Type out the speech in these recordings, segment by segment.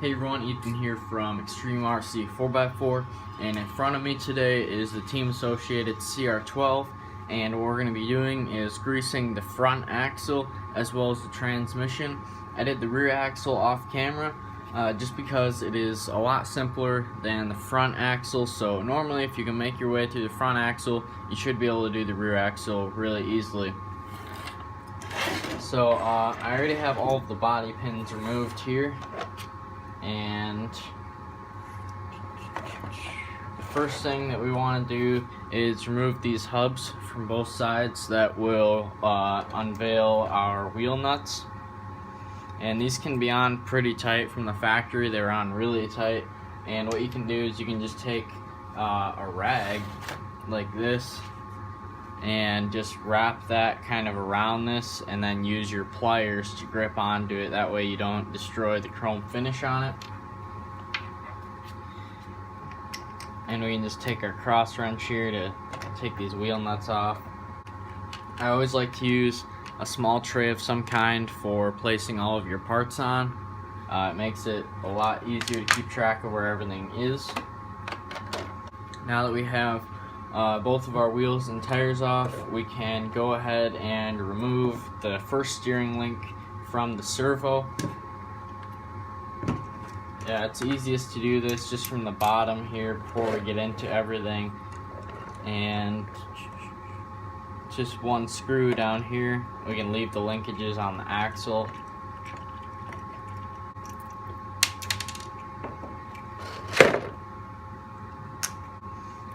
Hey everyone, Ethan here from Extreme RC 4x4, and in front of me today is the Team Associated CR12, and what we're going to be doing is greasing the front axle as well as the transmission. I did the rear axle off camera just because it is a lot simpler than the front axle. So normally if you can make your way through the front axle, you should be able to do the rear axle really easily. So I already have all of the body pins removed here. And the first thing that we want to do is remove these hubs from both sides that will unveil our wheel nuts. And these can be on pretty tight from the factory. They're on really tight. And what you can do is you can just take a rag like this and just wrap that kind of around this, and then use your pliers to grip onto it. That way you don't destroy the chrome finish on it. And we can just take our cross wrench here to take these wheel nuts off. I always like to use a small tray of some kind for placing all of your parts on. It makes it a lot easier to keep track of where everything is. Now that we have both of our wheels and tires off, we can go ahead and remove the first steering link from the servo. Yeah, it's easiest to do this just from the bottom here before we get into everything. And just one screw down here. We can leave the linkages on the axle.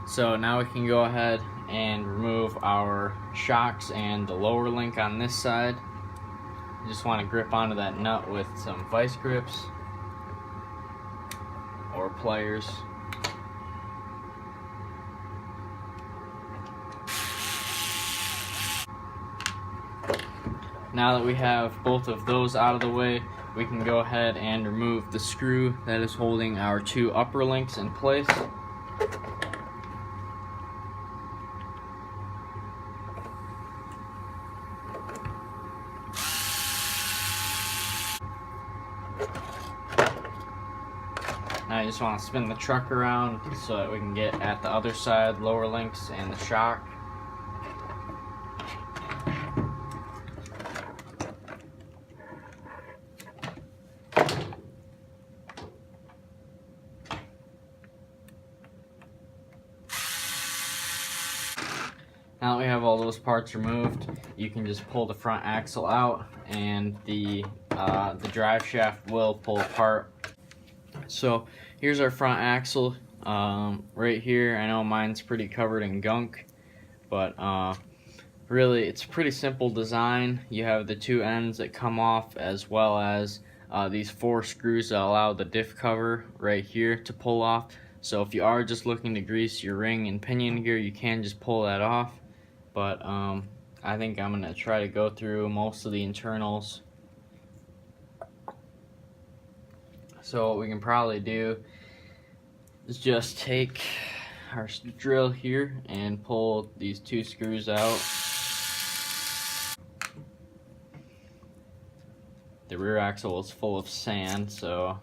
So now we can go ahead and remove our shocks and the lower link on this side. You just want to grip onto that nut with some vice grips or pliers. Now that we have both of those out of the way, we can go ahead and remove the screw that is holding our two upper links in place. Now you just want to spin the truck around so that we can get at the other side, lower links and the shock. Now that we have all those parts removed, you can just pull the front axle out, and the drive shaft will pull apart. So here's our front axle right here. I know mine's pretty covered in gunk, but really it's a pretty simple design. You have the two ends that come off, as well as these 4 screws that allow the diff cover right here to pull off. So if you are just looking to grease your ring and pinion gear, you can just pull that off. But I think I'm going to try to go through most of the internals. So what we can probably do is just take our drill here and pull these 2 screws out. The rear axle is full of sand, so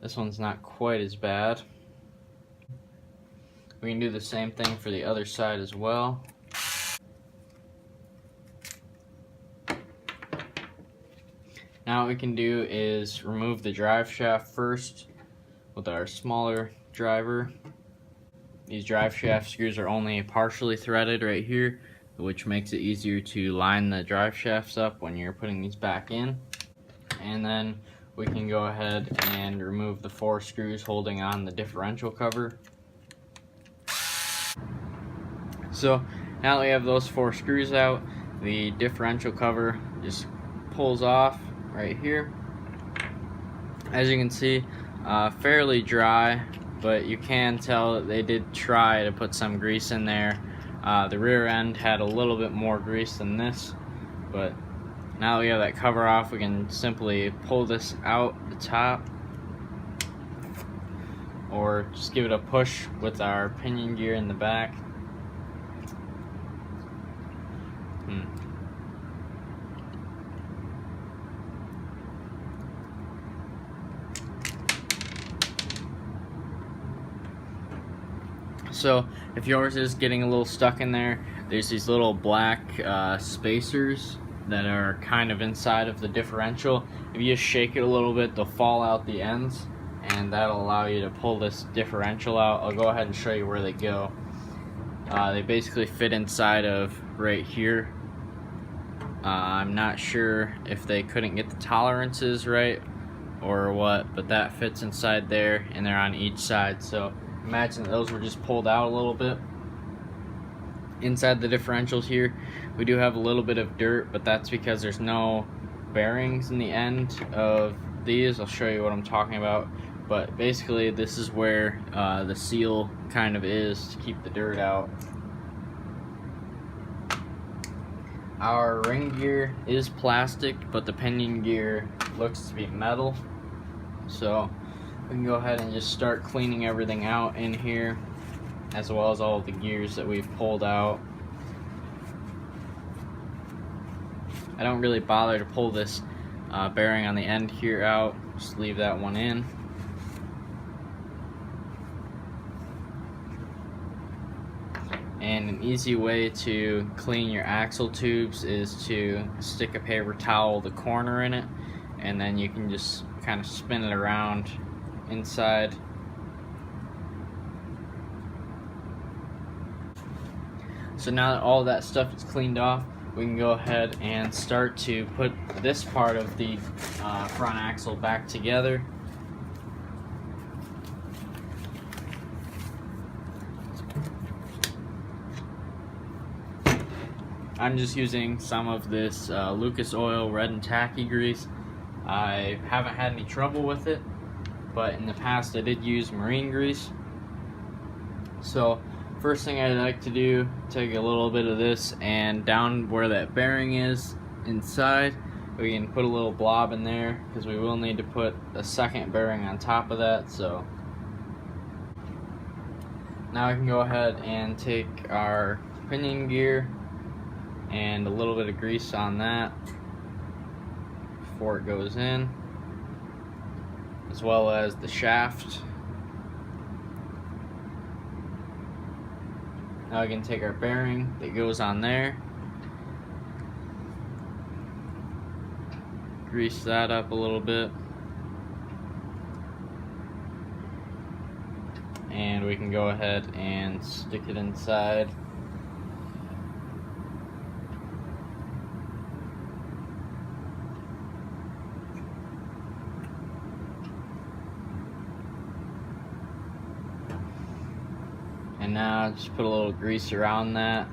this one's not quite as bad. We can do the same thing for the other side as well. Now what we can do is remove the drive shaft first with our smaller driver. These drive shaft screws are only partially threaded right here, which makes it easier to line the drive shafts up when you're putting these back in. And then we can go ahead and remove the 4 screws holding on the differential cover. So now that we have those 4 screws out, the differential cover just pulls off right here. As you can see, fairly dry, but you can tell that they did try to put some grease in there. The rear end had a little bit more grease than this, but now that we have that cover off, we can simply pull this out the top, or just give it a push with our pinion gear in the back. So if yours is getting a little stuck in there, there's these little black spacers that are kind of inside of the differential. If you just shake it a little bit, they'll fall out the ends, and that'll allow you to pull this differential out. I'll go ahead and show you where they go. They basically fit inside of right here. I'm not sure if they couldn't get the tolerances right or what, but that fits inside there, and they're on each side. So imagine that those were just pulled out a little bit. Inside the differentials here, we do have a little bit of dirt, but that's because there's no bearings in the end of these. I'll show you what I'm talking about, but basically this is where the seal kind of is to keep the dirt out. Our ring gear is plastic, but the pinion gear looks to be metal, so we can go ahead and just start cleaning everything out in here, as well as all of the gears that we've pulled out. I don't really bother to pull this bearing on the end here out, just leave that one in. And an easy way to clean your axle tubes is to stick a paper towel the corner in it, and then you can just kind of spin it around inside. So now that all that stuff is cleaned off, we can go ahead and start to put this part of the front axle back together. I'm just using some of this Lucas Oil red and tacky grease. I haven't had any trouble with it, but in the past I did use marine grease. So first thing I'd like to do, take a little bit of this, and down where that bearing is inside, we can put a little blob in there, because we will need to put a second bearing on top of that. So now I can go ahead and take our pinion gear and a little bit of grease on that before it goes in, as well as the shaft. Now we can take our bearing that goes on there, grease that up a little bit, and we can go ahead and stick it inside. And now just put a little grease around that.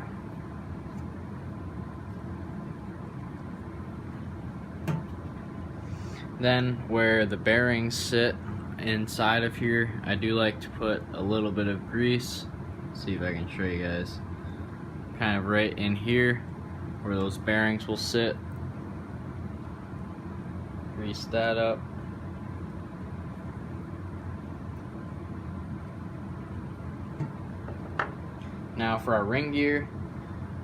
Then where the bearings sit inside of here, I do like to put a little bit of grease. Let's see if I can show you guys. Kind of right in here where those bearings will sit. Grease that up. Now for our ring gear,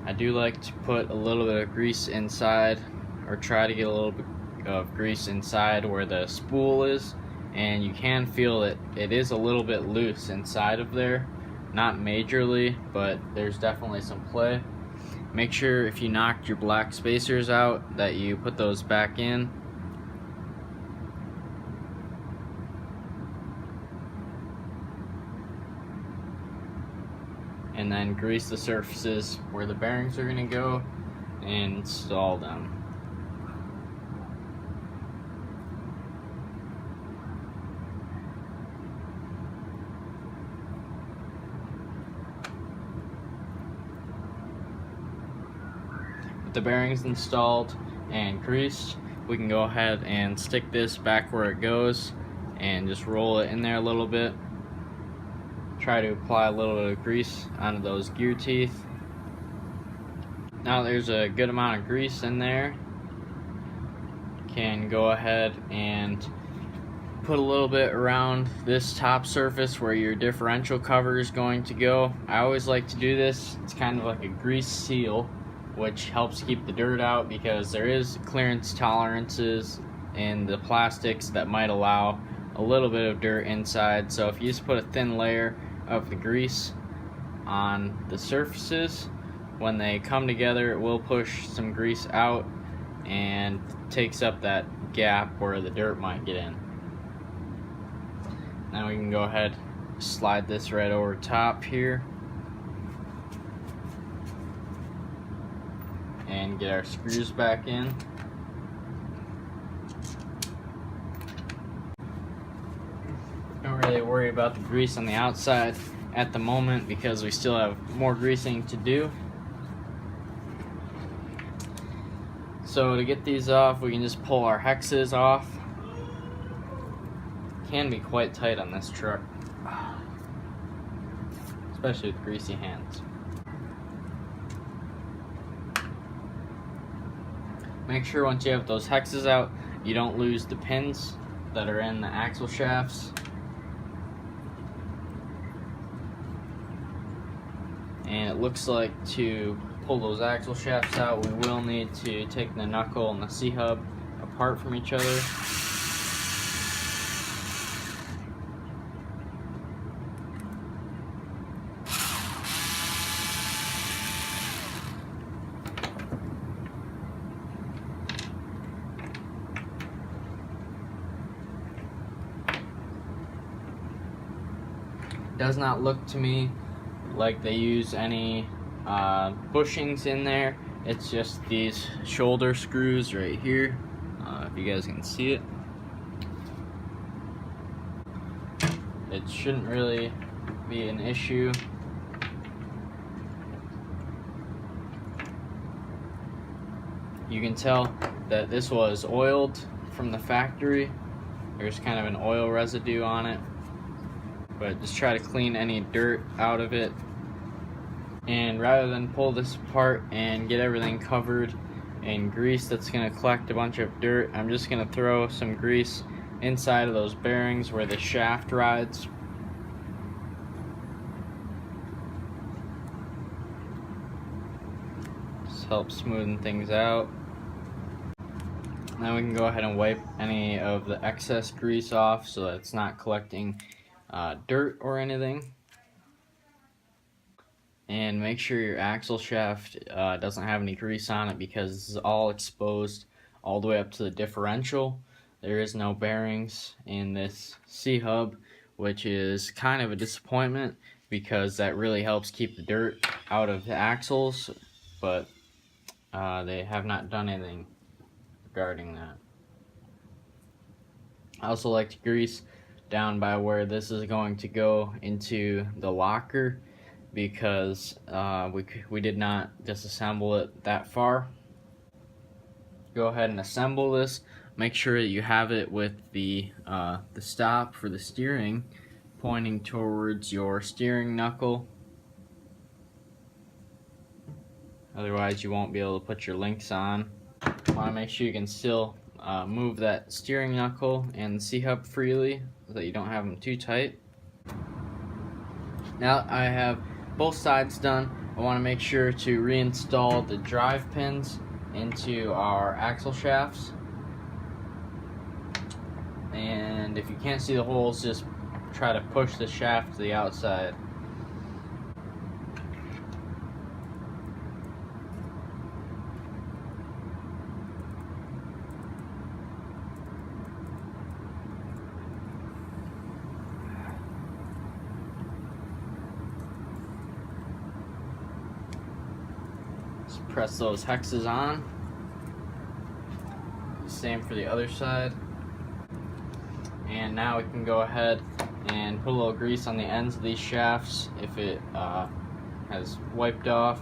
I do like to put a little bit of grease inside, or try to get a little bit of grease inside where the spool is, and you can feel that it is a little bit loose inside of there. Not majorly, but there's definitely some play. Make sure if you knocked your black spacers out that you put those back in. And then grease the surfaces where the bearings are going to go and install them. With the bearings installed and greased, we can go ahead and stick this back where it goes and just roll it in there a little bit. Try to apply a little bit of grease onto those gear teeth. Now there's a good amount of grease in there, can go ahead and put a little bit around this top surface where your differential cover is going to go. I always like to do this. It's kind of like a grease seal, which helps keep the dirt out, because there is clearance tolerances in the plastics that might allow a little bit of dirt inside. So if you just put a thin layer of the grease on the surfaces. When they come together, it will push some grease out and takes up that gap where the dirt might get in. Now we can go ahead, slide this right over top here and get our screws back in. Don't really worry about the grease on the outside at the moment because we still have more greasing to do. So to get these off, we can just pull our hexes off. Can be quite tight on this truck, especially with greasy hands. Make sure once you have those hexes out, you don't lose the pins that are in the axle shafts. And it looks like to pull those axle shafts out, we will need to take the knuckle and the C-hub apart from each other. Does not look to me like they use any bushings in there. It's just these shoulder screws right here, if you guys can see it. It shouldn't really be an issue. You can tell that this was oiled from the factory. There's kind of an oil residue on it, but just try to clean any dirt out of it. And rather than pull this apart and get everything covered in grease that's going to collect a bunch of dirt, I'm just going to throw some grease inside of those bearings where the shaft rides. Just helps smoothen things out. Now we can go ahead and wipe any of the excess grease off so that it's not collecting dirt or anything. And make sure your axle shaft doesn't have any grease on it because this is all exposed all the way up to the differential. There is no bearings in this C-hub, which is kind of a disappointment because that really helps keep the dirt out of the axles, but they have not done anything regarding that. I also like to grease down by where this is going to go into the locker because we did not disassemble it that far. Go ahead and assemble this. Make sure that you have it with the stop for the steering pointing towards your steering knuckle. Otherwise you won't be able to put your links on. Want to make sure you can still move that steering knuckle and C-hub freely so that you don't have them too tight. Now I have both sides done. I want to make sure to reinstall the drive pins into our axle shafts. And if you can't see the holes, just try to push the shaft to the outside. Press those hexes on. Same for the other side. And now we can go ahead and put a little grease on the ends of these shafts if it has wiped off.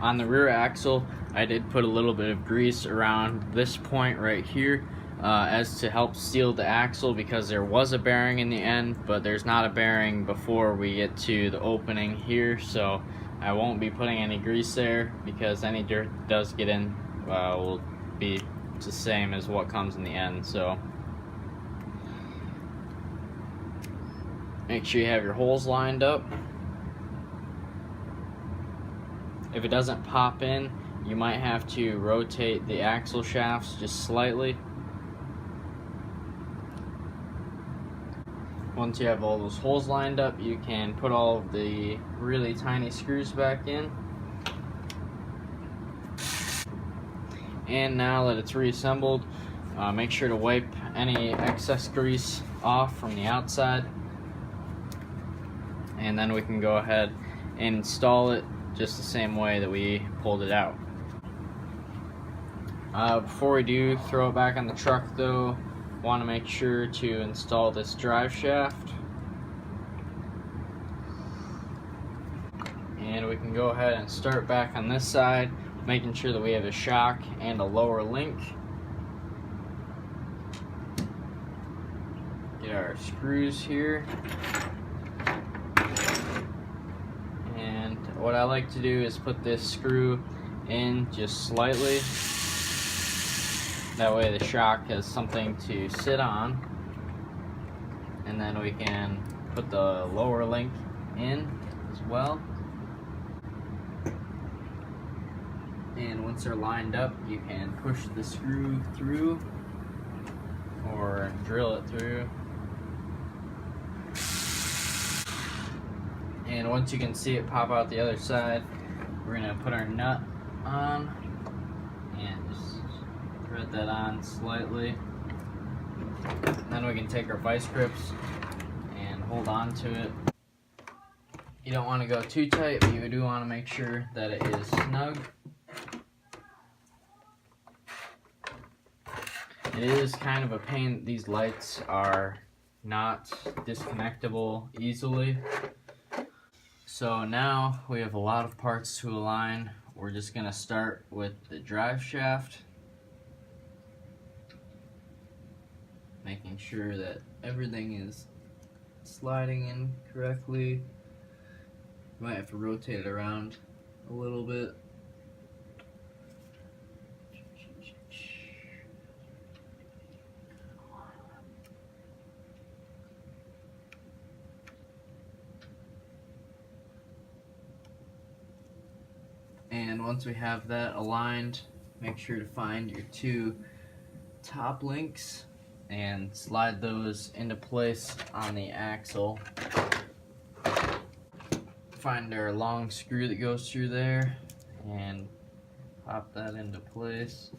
On the rear axle, I did put a little bit of grease around this point right here as to help seal the axle because there was a bearing in the end, but there's not a bearing before we get to the opening here, so I won't be putting any grease there because any dirt that does get in will be the same as what comes in the end. So make sure you have your holes lined up. If it doesn't pop in, you might have to rotate the axle shafts just slightly. Once you have all those holes lined up, you can put all of the really tiny screws back in. And now that it's reassembled, make sure to wipe any excess grease off from the outside. And then we can go ahead and install it just the same way that we pulled it out. Before we do throw it back on the truck though, want to make sure to install this drive shaft. And we can go ahead and start back on this side, making sure that we have a shock and a lower link. Get our screws here. And what I like to do is put this screw in just slightly. That way the shock has something to sit on. And then we can put the lower link in as well. And once they're lined up, you can push the screw through or drill it through. And once you can see it pop out the other side, we're going to put our nut on and just thread that on slightly. Then we can take our vice grips and hold on to it. You don't want to go too tight, but you do want to make sure that it is snug. It is kind of a pain. These lights are not disconnectable easily. So now we have a lot of parts to align. We're just going to start with the drive shaft, making sure that everything is sliding in correctly. You might have to rotate it around a little bit. And once we have that aligned, make sure to find your two top links and slide those into place on the axle. Find our long screw that goes through there and pop that into place.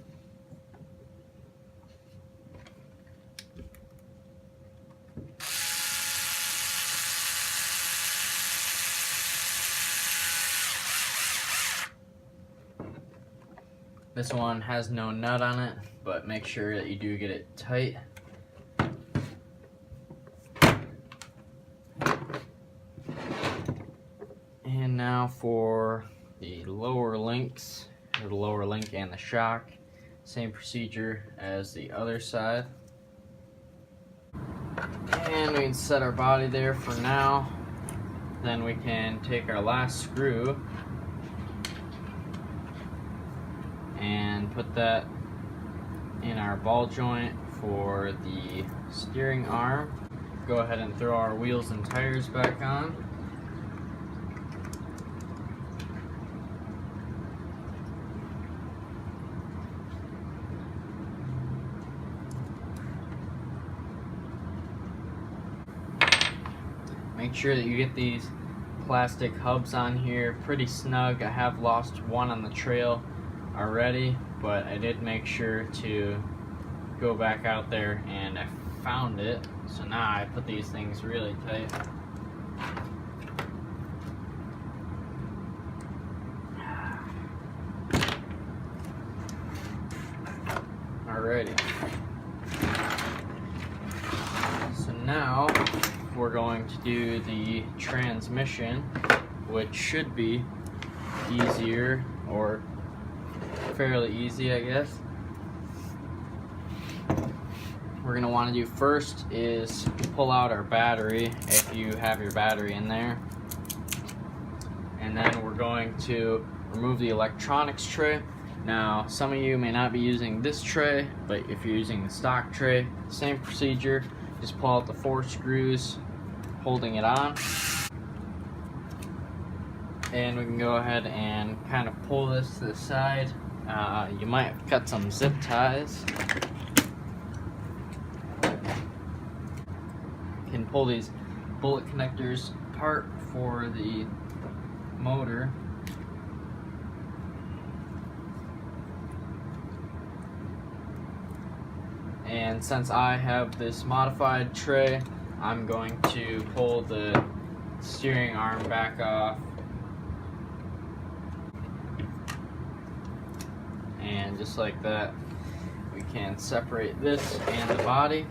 This one has no nut on it, but make sure that you do get it tight. And now for the lower links, or the lower link and the shock, same procedure as the other side. And we can set our body there for now. Then we can take our last screw and put that in our ball joint for the steering arm. Go ahead and throw our wheels and tires back on. Make sure that you get these plastic hubs on here pretty snug. I have lost one on the trail already, but I did make sure to go back out there and I found it. So now I put these things really tight. Alrighty. So now we're going to do the transmission, which should be easier, or fairly easy, I guess. We're going to want to do first is pull out our battery, if you have your battery in there. And then we're going to remove the electronics tray. Now, some of you may not be using this tray, but if you're using the stock tray, same procedure. Just pull out the 4 screws holding it on. And we can go ahead and kind of pull this to the side. You might have cut some zip ties. You can pull these bullet connectors apart for the motor. And since I have this modified tray, I'm going to pull the steering arm back off. And just like that, we can separate this and the body.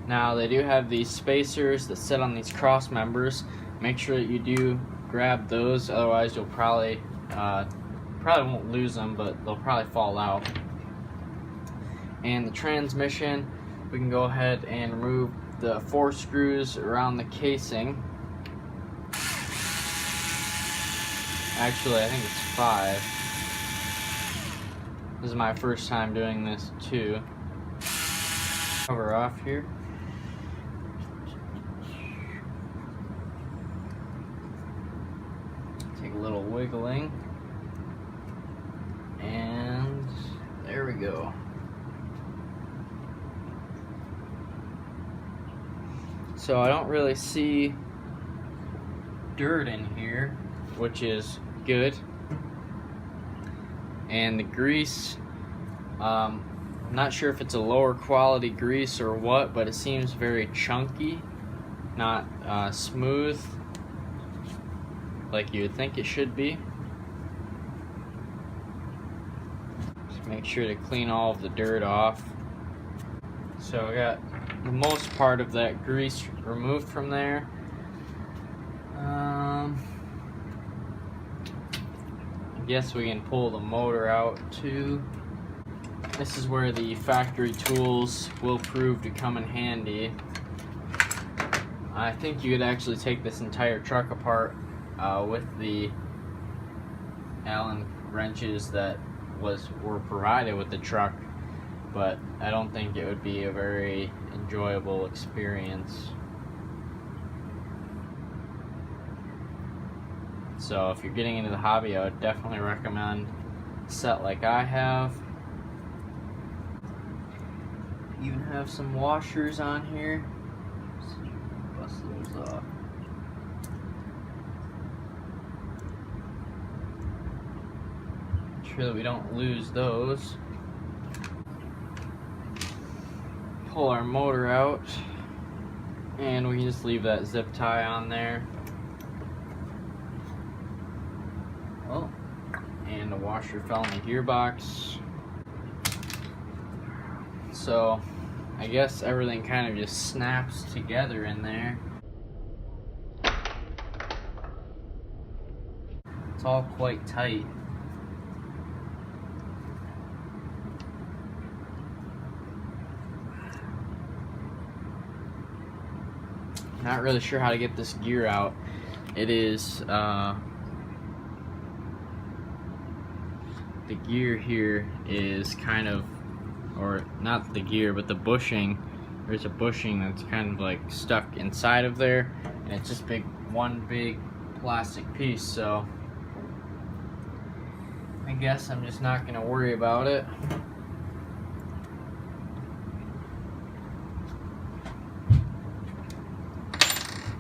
Now they do have these spacers that sit on these cross members. Make sure that you do grab those, otherwise you'll probably won't lose them, but they'll probably fall out. And the transmission, we can go ahead and remove the 4 screws around the casing. Actually, I think it's 5. This is my first time doing this too. Cover off here. Take a little wiggling. And there we go. So I don't really see dirt in here, which is good. And the grease, I'm not sure if it's a lower quality grease or what, but it seems very chunky, not smooth like you would think it should be. Just make sure to clean all of the dirt off. So I got the most part of that grease removed from there. I guess we can pull the motor out too. This is where the factory tools will prove to come in handy. I think you could actually take this entire truck apart with the Allen wrenches that were provided with the truck, but I don't think it would be a very enjoyable experience. So if you're getting into the hobby, I would definitely recommend a set like I have. Even have some washers on here. Bust those off. Make sure that we don't lose those. Pull our motor out, and we can just leave that zip tie on there. Oh, and the washer fell in the gearbox. So I guess everything kind of just snaps together in there. It's all quite tight. Not really sure how to get this gear out. It is the gear here is kind of, or not the gear, but the bushing. There's a bushing that's kind of like stuck inside of there, and it's just one big plastic piece. So I guess I'm just not gonna worry about it.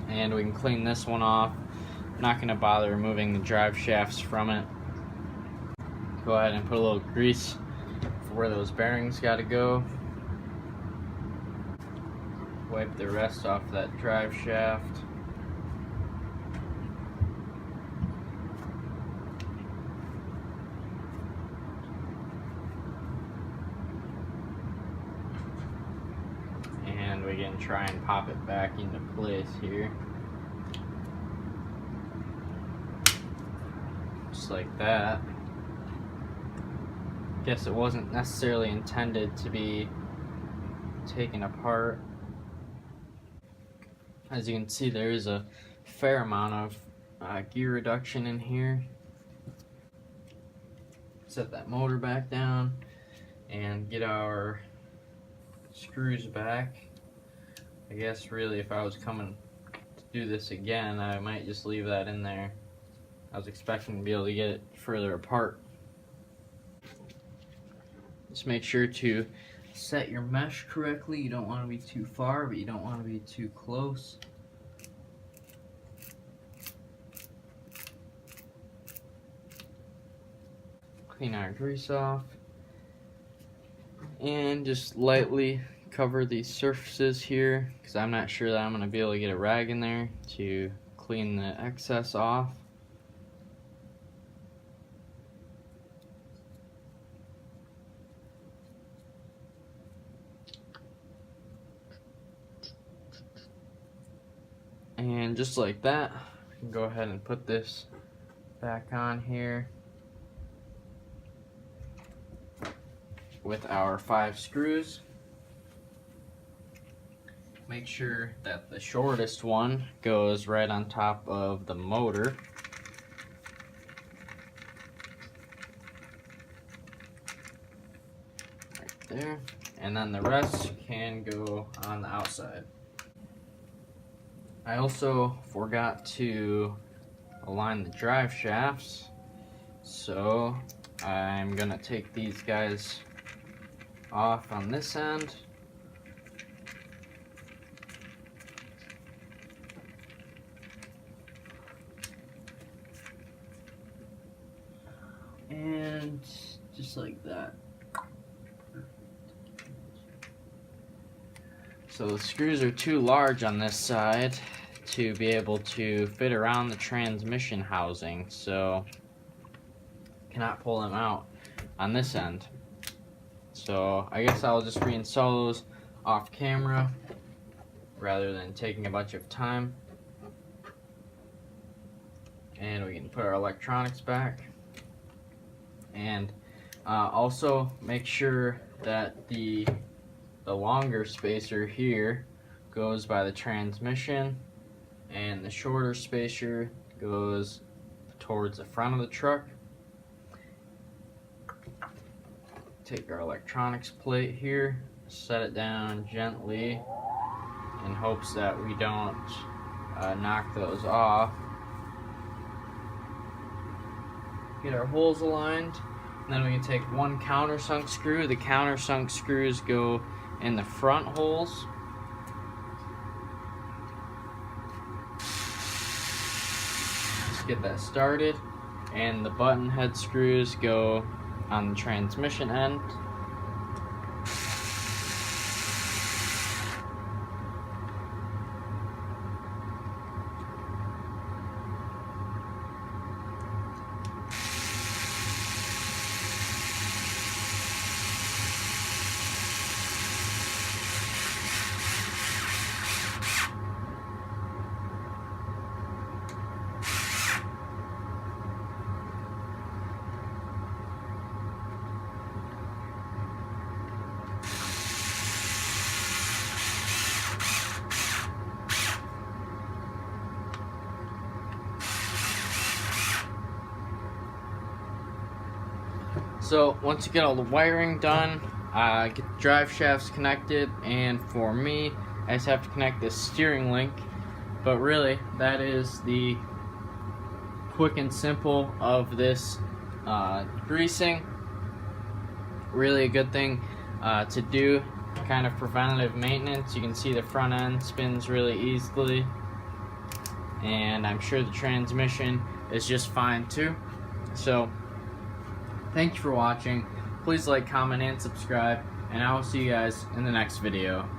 And we can clean this one off. I'm not gonna bother removing the drive shafts from it. Go ahead and put a little grease for where those bearings gotta go. Wipe the rest off that drive shaft. And we can try and pop it back into place here. Just like that. Guess it wasn't necessarily intended to be taken apart. As you can see, there is a fair amount of gear reduction in here. Set that motor back down and get our screws back. I guess really if I was coming to do this again, I might just leave that in there. I was expecting to be able to get it further apart. Just make sure to set your mesh correctly. You don't want to be too far, but you don't want to be too close. Clean our grease off. And just lightly cover these surfaces here, because I'm not sure that I'm going to be able to get a rag in there to clean the excess off. And just like that, we can go ahead and put this back on here with our 5 screws. Make sure that the shortest one goes right on top of the motor. Right there. And then the rest can go on the outside. I also forgot to align the drive shafts, so I'm gonna take these guys off on this end. And just like that. So the screws are too large on this side to be able to fit around the transmission housing, so cannot pull them out on this end. So I guess I'll just reinstall those off camera rather than taking a bunch of time. And we can put our electronics back. And also make sure that the longer spacer here goes by the transmission and the shorter spacer goes towards the front of the truck. Take our electronics plate here, set it down gently in hopes that we don't knock those off. Get our holes aligned, and then we can take one countersunk screw. The countersunk screws go in the front holes. Just get that started, and the button head screws go on the transmission end. So once you get all the wiring done, get the drive shafts connected, and for me, I just have to connect this steering link. But really, that is the quick and simple of this greasing. Really a good thing to do, kind of preventative maintenance. You can see the front end spins really easily, and I'm sure the transmission is just fine too. So thank you for watching. Please like, comment, and subscribe, and I will see you guys in the next video.